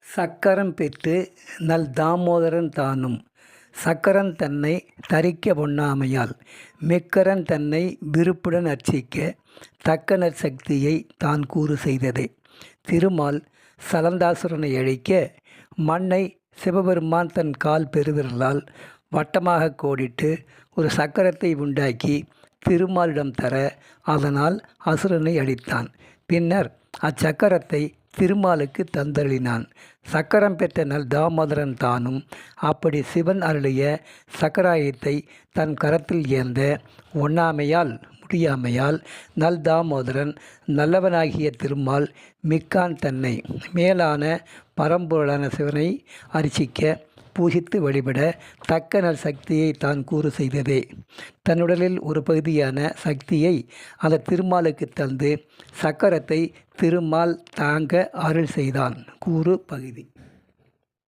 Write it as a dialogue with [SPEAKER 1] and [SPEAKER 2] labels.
[SPEAKER 1] சக்கரம் பெற்று நல் தாமோதரன் தானும் சக்கரன் தன்னை தரிக்க ஒண்ணாமையால் மெக்கரன் தன்னை விருப்புடன் அர்ச்சிக்க தக்கனர் சக்தியை தான் கூறு செய்ததே. திருமால் சலந்தாசுரனை அழிக்க மண்ணை சிவபெருமான் தன் கால் பெருவிரலால் வட்டமாக கோடிட்டு ஒரு சக்கரத்தை உண்டாக்கி திருமாலிடம் தர அதனால் அசுரனை அழித்தான். பின்னர் அச்சக்கரத்தை திருமாலுக்கு தந்தருளினான். சக்கரம் பெற்ற நல் தாமோதரன் தானும் அப்படி சிவன் அருளிய சக்கராயத்தை தன் கரத்தில் ஏந்த முடியாமையால் நல் தாமோதரன் நல்லவனாகிய திருமால் மிக்கான் தன்னை மேலான பரம்பொருளான சிவனை அர்ச்சிக்க பூஜித்து வழிபட தக்க நல் சக்தியை தான் கூறு செய்ததே. தன்னுடலில் ஒரு பகுதியான சக்தியை அந்த திருமாலுக்கு தந்து சக்கரத்தை திருமால் தாங்க அருள் செய்தான். கூறு பகுதி.